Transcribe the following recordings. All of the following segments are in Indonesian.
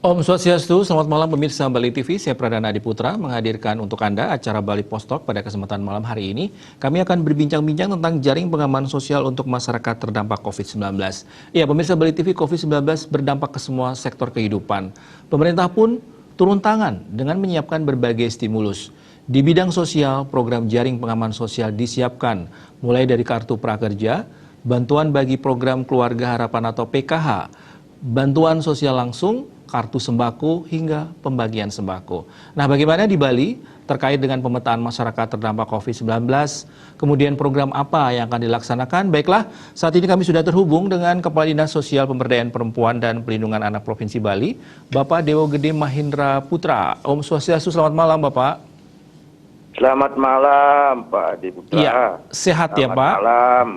Om Swastiastu, selamat malam pemirsa Bali TV, saya Pradana Adiputra menghadirkan untuk Anda acara Bali Post Talk pada kesempatan malam hari ini. Kami akan berbincang-bincang tentang jaring pengaman sosial untuk masyarakat terdampak COVID-19. Ya, pemirsa Bali TV, COVID-19 berdampak ke semua sektor kehidupan. Pemerintah pun turun tangan dengan menyiapkan berbagai stimulus. Di bidang sosial, program jaring pengaman sosial disiapkan, mulai dari kartu prakerja, bantuan bagi program keluarga harapan atau PKH, bantuan sosial langsung, kartu sembako, hingga pembagian sembako. Nah, bagaimana di Bali terkait dengan pemetaan masyarakat terdampak COVID-19, kemudian program apa yang akan dilaksanakan? Baiklah, saat ini kami sudah terhubung dengan Kepala Dinas Sosial Pemberdayaan Perempuan dan Pelindungan Anak Provinsi Bali, Bapak Dewo Gede Mahendra Putra. Om Swastiastu, selamat malam Bapak. Selamat malam Pak Diputra. Iya, sehat ya Pak? Selamat malam,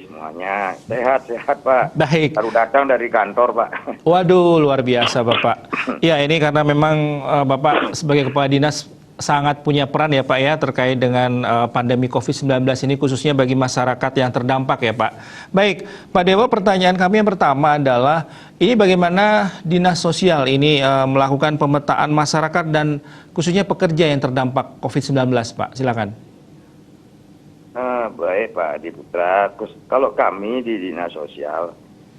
semuanya sehat Pak. Baik. Baru datang dari kantor Pak. Waduh, luar biasa Bapak. Ya, ini karena memang Bapak sebagai Kepala Dinas sangat punya peran ya Pak ya terkait dengan pandemi COVID-19 ini khususnya bagi masyarakat yang terdampak ya Pak. Baik, Pak Dewa, pertanyaan kami yang pertama adalah ini bagaimana Dinas Sosial ini melakukan pemetaan masyarakat dan khususnya pekerja yang terdampak COVID-19 Pak, silakan. Baik Pak Diputra, kalau kami di Dinas Sosial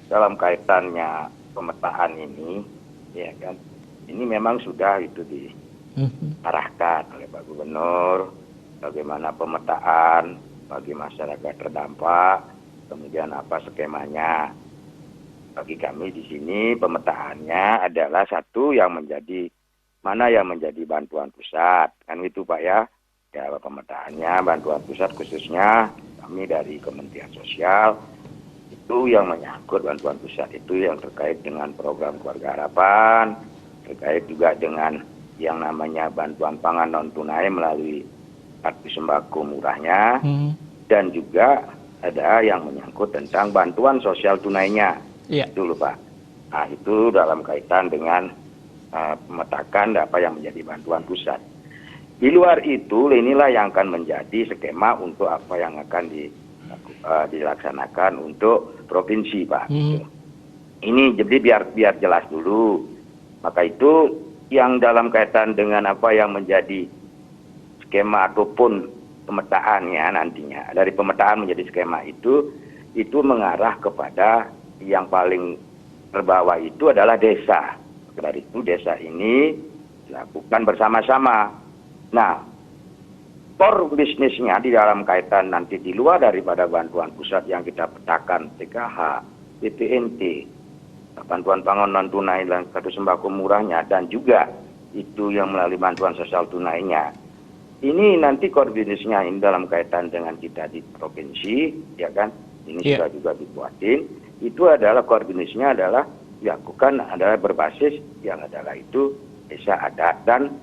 dalam kaitannya pemetaan ini, ya kan, ini memang sudah itu diarahkan oleh Pak Gubernur, bagaimana pemetaan bagi masyarakat terdampak, kemudian apa skemanya. Bagi kami di sini pemetaannya adalah satu yang menjadi mana yang menjadi bantuan pusat, kan itu Pak ya. Ya, pemetaannya bantuan pusat khususnya kami dari Kementerian Sosial itu yang menyangkut bantuan pusat itu yang terkait dengan program Keluarga Harapan, terkait juga dengan yang namanya bantuan pangan non tunai melalui kartu sembako murahnya, dan juga ada yang menyangkut tentang bantuan sosial tunainya. Iya. Itu loh Pak. Nah, itu dalam kaitan dengan pemetakan apa yang menjadi bantuan pusat. Di luar itu, inilah yang akan menjadi skema untuk apa yang akan dilaksanakan untuk provinsi, Pak. Ini jadi biar jelas dulu. Maka itu yang dalam kaitan dengan apa yang menjadi skema ataupun pemetaannya nantinya, dari pemetaan menjadi skema itu mengarah kepada yang paling terbawah itu adalah desa. Dari itu desa ini dilakukan bersama-sama. Nah, core bisnisnya di dalam kaitan nanti di luar daripada bantuan pusat yang kita petakan, PKH, BPNT, bantuan pangan non tunai dan kartu sembako murahnya, dan juga itu yang melalui bantuan sosial tunainya. Ini nanti core bisnisnya ini dalam kaitan dengan kita di provinsi, ya kan? Ini sudah juga dibuatin. Itu adalah core bisnisnya adalah dilakukan adalah berbasis yang adalah itu desa adat dan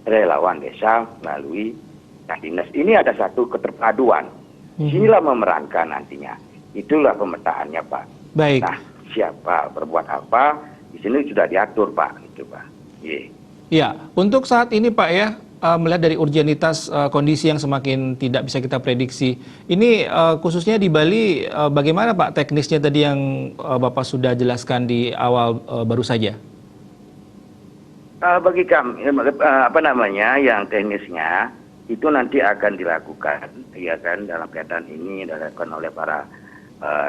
relawan desa melalui dinas. Ini ada satu keterpaduan. Inilah memerankan nantinya. Itulah pemetaannya Pak. Baik. Nah, siapa berbuat apa di sini sudah diatur Pak. Itu Pak. Ya, untuk saat ini Pak ya, melihat dari urgenitas kondisi yang semakin tidak bisa kita prediksi, ini khususnya di Bali bagaimana Pak teknisnya tadi yang Bapak sudah jelaskan di awal baru saja? Bagi kami yang teknisnya itu nanti akan dilakukan, ya kan, dalam kaitan ini dilakukan oleh para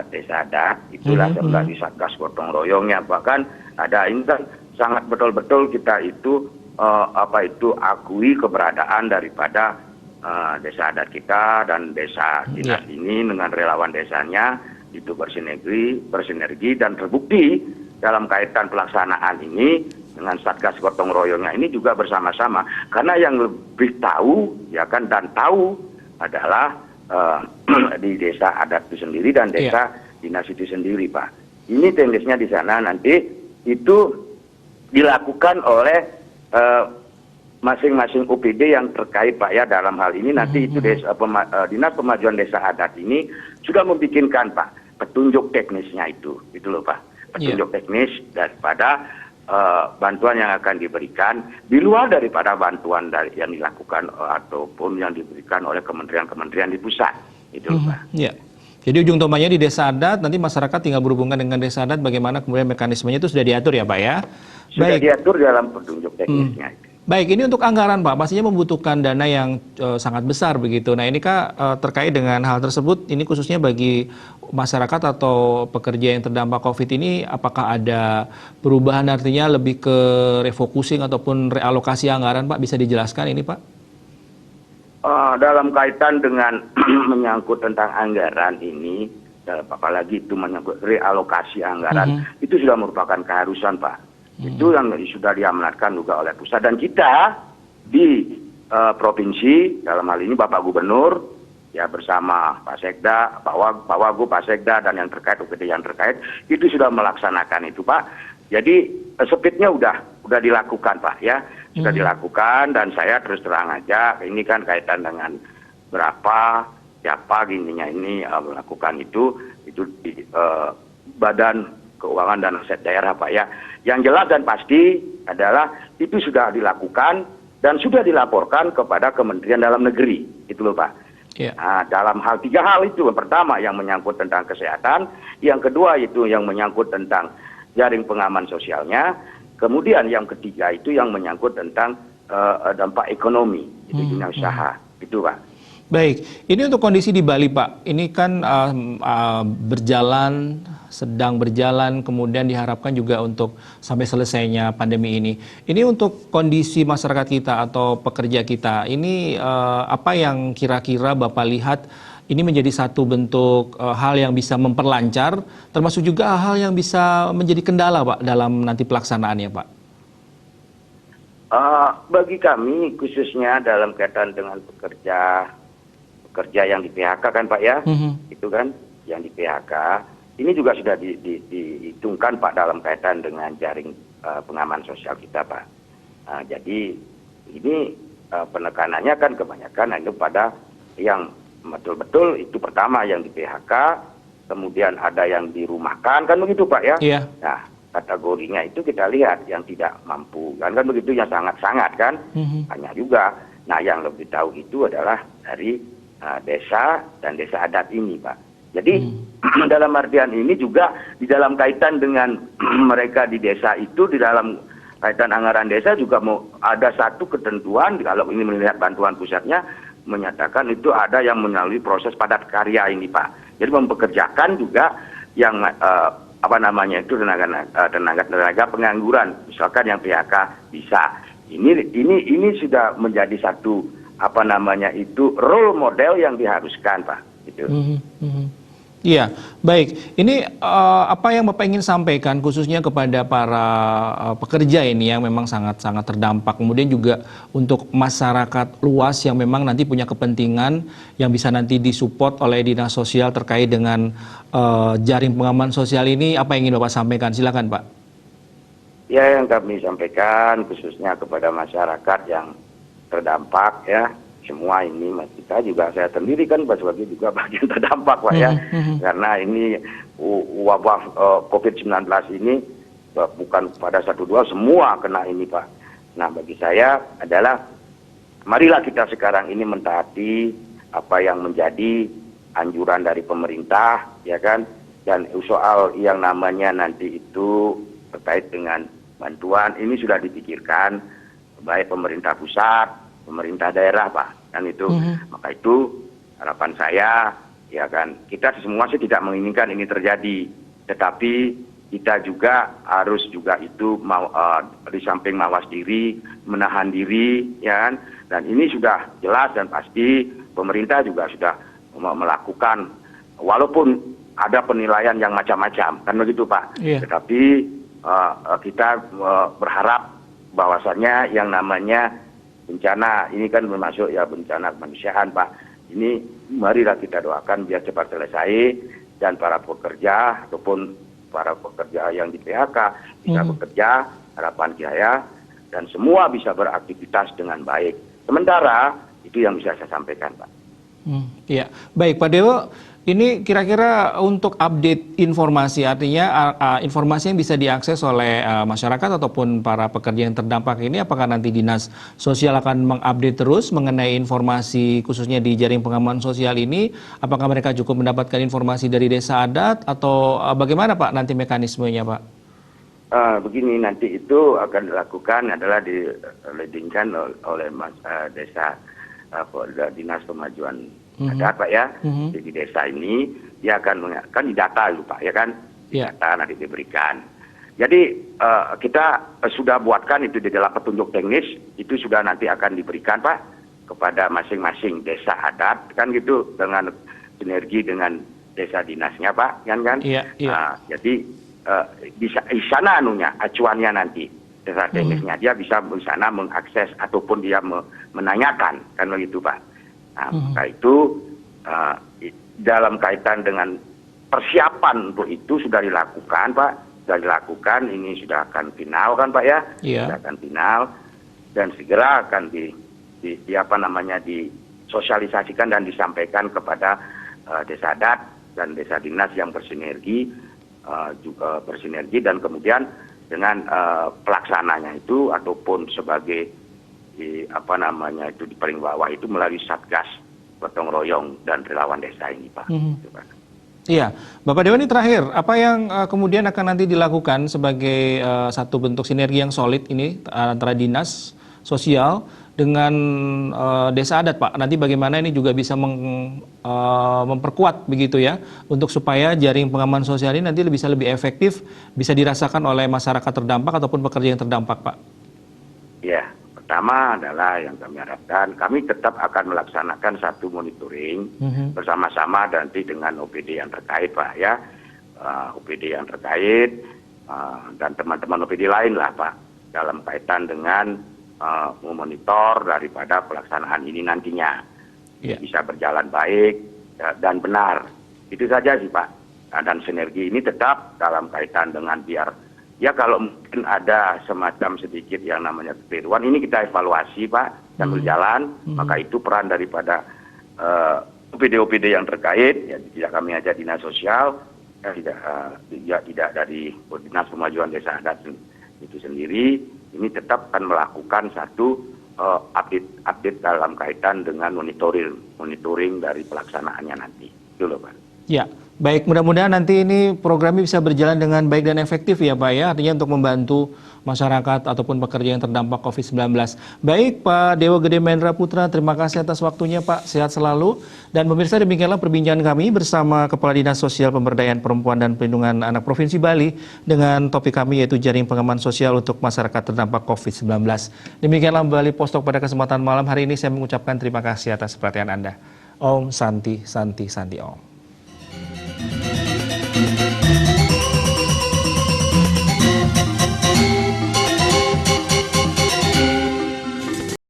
desa adat. Itulah melalui satgas gotong royongnya, bahkan ada ini kan sangat betul-betul kita itu akui keberadaan daripada desa adat kita dan desa dinas ini dengan relawan desanya itu bersinergi dan terbukti dalam kaitan pelaksanaan ini dengan satgas gotong royongnya ini juga bersama-sama, karena yang lebih tahu ya kan dan tahu adalah di desa adat itu sendiri dan desa dinas itu sendiri Pak. Ini teknisnya di sana nanti itu dilakukan oleh masing-masing OPD yang terkait Pak ya dalam hal ini nanti itu Dinas Pemajuan Desa Adat ini sudah membikinkan Pak petunjuk teknisnya itu loh Pak, petunjuk teknis daripada bantuan yang akan diberikan di luar daripada bantuan yang dilakukan ataupun yang diberikan oleh kementerian-kementerian di pusat itu loh Pak. Ya. Jadi ujung tombaknya di desa adat, nanti masyarakat tinggal berhubungan dengan desa adat, bagaimana kemudian mekanismenya itu sudah diatur ya Pak ya? Sudah Baik. diatur dalam petunjuk teknisnya. Baik, ini untuk anggaran Pak, pastinya membutuhkan dana yang sangat besar begitu. Nah ini Kak, terkait dengan hal tersebut, ini khususnya bagi masyarakat atau pekerja yang terdampak COVID ini, apakah ada perubahan artinya lebih ke refocusing ataupun realokasi anggaran Pak, bisa dijelaskan ini Pak? Dalam kaitan dengan menyangkut tentang anggaran ini, apalagi itu menyangkut realokasi anggaran, itu sudah merupakan keharusan Pak. Itu yang sudah diamanatkan juga oleh pusat, dan kita di provinsi dalam hal ini Bapak Gubernur ya bersama Pak Sekda, Pak Wagub, Pak Sekda dan yang terkait yang terkait itu sudah melaksanakan itu Pak. Jadi speednya udah dilakukan Pak ya, sudah dilakukan, dan saya terus terang aja ini kan kaitan dengan berapa siapa gininya ini melakukan itu di Badan Keuangan dan Aset Daerah Pak ya. Yang jelas dan pasti adalah itu sudah dilakukan dan sudah dilaporkan kepada Kementerian Dalam Negeri, itu loh Pak. Yeah. Nah, dalam hal 3 hal itu, yang pertama yang menyangkut tentang kesehatan, yang kedua itu yang menyangkut tentang jaring pengaman sosialnya, kemudian yang ketiga itu yang menyangkut tentang dampak ekonomi, itu dunia usaha, itu Pak. Baik, ini untuk kondisi di Bali Pak, ini kan sedang berjalan, kemudian diharapkan juga untuk sampai selesainya pandemi ini. Ini untuk kondisi masyarakat kita atau pekerja kita, ini apa yang kira-kira Bapak lihat ini menjadi satu bentuk hal yang bisa memperlancar, termasuk juga hal yang bisa menjadi kendala Pak dalam nanti pelaksanaannya Pak? Bagi kami khususnya dalam kaitan dengan pekerja yang di PHK kan Pak ya, itu kan yang di PHK, ini juga sudah dihitungkan Pak dalam kaitan dengan jaring pengaman sosial kita Pak. Jadi ini penekanannya kan kebanyakan itu pada yang betul-betul itu pertama yang di PHK, kemudian ada yang dirumahkan kan begitu Pak ya. Iya. Nah kategorinya itu kita lihat yang tidak mampu kan begitu, yang sangat-sangat kan banyak juga. Nah yang lebih tahu itu adalah dari desa dan desa adat ini Pak. Jadi dalam artian ini juga di dalam kaitan dengan mereka di desa itu, di dalam kaitan anggaran desa juga mau ada satu ketentuan, kalau ini melihat bantuan pusatnya menyatakan itu ada yang melalui proses padat karya ini Pak. Jadi mempekerjakan juga yang tenaga pengangguran, misalkan yang PHK bisa. Ini sudah menjadi satu role model yang diharuskan Pak. Gitu. Iya, baik. Ini apa yang Bapak ingin sampaikan khususnya kepada para pekerja ini yang memang sangat-sangat terdampak. Kemudian juga untuk masyarakat luas yang memang nanti punya kepentingan yang bisa nanti disupport oleh Dinas Sosial terkait dengan jaring pengaman sosial ini. Apa yang ingin Bapak sampaikan? Silakan Pak. Ya, yang kami sampaikan khususnya kepada masyarakat yang terdampak ya. Semua ini kita juga, saya sendiri kan sebagai juga bagian terdampak Pak ya, karena ini wabah COVID-19 ini bukan pada 1-2, semua kena ini Pak. Nah bagi saya adalah marilah kita sekarang ini mentaati apa yang menjadi anjuran dari pemerintah ya kan, dan soal yang namanya nanti itu terkait dengan bantuan ini sudah dipikirkan baik pemerintah pusat, pemerintah daerah Pak. Kan itu, maka itu harapan saya ya kan, kita semua sih tidak menginginkan ini terjadi, tetapi kita juga harus juga itu di samping mawas diri, menahan diri ya kan, dan ini sudah jelas dan pasti pemerintah juga sudah melakukan, walaupun ada penilaian yang macam-macam kan begitu Pak. Tetapi kita berharap bahwasannya yang namanya bencana ini kan termasuk ya bencana kemanusiaan Pak. Ini marilah kita doakan biar cepat selesai, dan para pekerja ataupun para pekerja yang di PHK bisa bekerja, harapan saya, dan semua bisa beraktivitas dengan baik. Sementara itu yang bisa saya sampaikan Pak. Iya, baik Pak Dewo. Ini kira-kira untuk update informasi, artinya informasi yang bisa diakses oleh masyarakat ataupun para pekerja yang terdampak ini, apakah nanti Dinas Sosial akan mengupdate terus mengenai informasi khususnya di jaring pengaman sosial ini? Apakah mereka cukup mendapatkan informasi dari desa adat atau bagaimana Pak nanti mekanismenya Pak? Begini, nanti itu akan dilakukan adalah dileadingkan oleh desa Dinas Pemajuan Adat Pak ya. Di desa ini dia akan didata dulu Pak ya kan, data nanti diberikan. Jadi kita sudah buatkan itu di dalam petunjuk teknis, itu sudah nanti akan diberikan Pak kepada masing-masing desa adat kan gitu, dengan sinergi dengan desa dinasnya Pak kan. Jadi di sana acuannya nanti desa teknisnya, dia bisa di sana mengakses ataupun dia menanyakan kan begitu Pak. Nah, maka itu dalam kaitan dengan persiapan untuk itu sudah dilakukan Pak, ini sudah akan final kan Pak ya, sudah akan final dan segera akan disosialisasikan dan disampaikan kepada desa adat dan desa dinas yang bersinergi juga bersinergi, dan kemudian dengan pelaksananya itu ataupun sebagai di paling bawah itu melalui Satgas gotong royong dan relawan desa ini Pak. Iya, Bapak Dewa, ini terakhir, apa yang kemudian akan nanti dilakukan sebagai satu bentuk sinergi yang solid ini antara dinas sosial dengan desa adat Pak? Nanti bagaimana ini juga bisa memperkuat begitu ya, untuk supaya jaring pengaman sosial ini nanti bisa lebih efektif, bisa dirasakan oleh masyarakat terdampak ataupun pekerja yang terdampak Pak? Ya, pertama adalah yang kami harapkan, kami tetap akan melaksanakan satu monitoring bersama-sama nanti dengan OPD yang terkait Pak ya, OPD yang terkait dan teman-teman OPD lain lah Pak, dalam kaitan dengan memonitor daripada pelaksanaan ini nantinya bisa berjalan baik dan benar. Itu saja sih Pak. Dan sinergi ini tetap dalam kaitan dengan biar ya kalau mungkin ada semacam sedikit yang namanya kekeliruan, ini kita evaluasi Pak sambil jalan, maka itu peran daripada OPD-OPD yang terkait, ya tidak kami aja dinas sosial, tidak dari Dinas Pemajuan Desa Adat itu sendiri, ini tetap akan melakukan satu update dalam kaitan dengan monitoring dari pelaksanaannya nanti. Itu loh Pak. Ya, baik, mudah-mudahan nanti ini programnya bisa berjalan dengan baik dan efektif ya Pak ya, artinya untuk membantu masyarakat ataupun pekerja yang terdampak COVID-19. Baik, Pak Dewa Gede Mahendra Putra, terima kasih atas waktunya Pak, sehat selalu. Dan pemirsa, demikianlah perbincangan kami bersama Kepala Dinas Sosial Pemberdayaan Perempuan dan Perlindungan Anak Provinsi Bali dengan topik kami yaitu jaring pengaman sosial untuk masyarakat terdampak COVID-19. Demikianlah Bali Postok pada kesempatan malam hari ini, saya mengucapkan terima kasih atas perhatian Anda. Om Santi Santi Santi Om.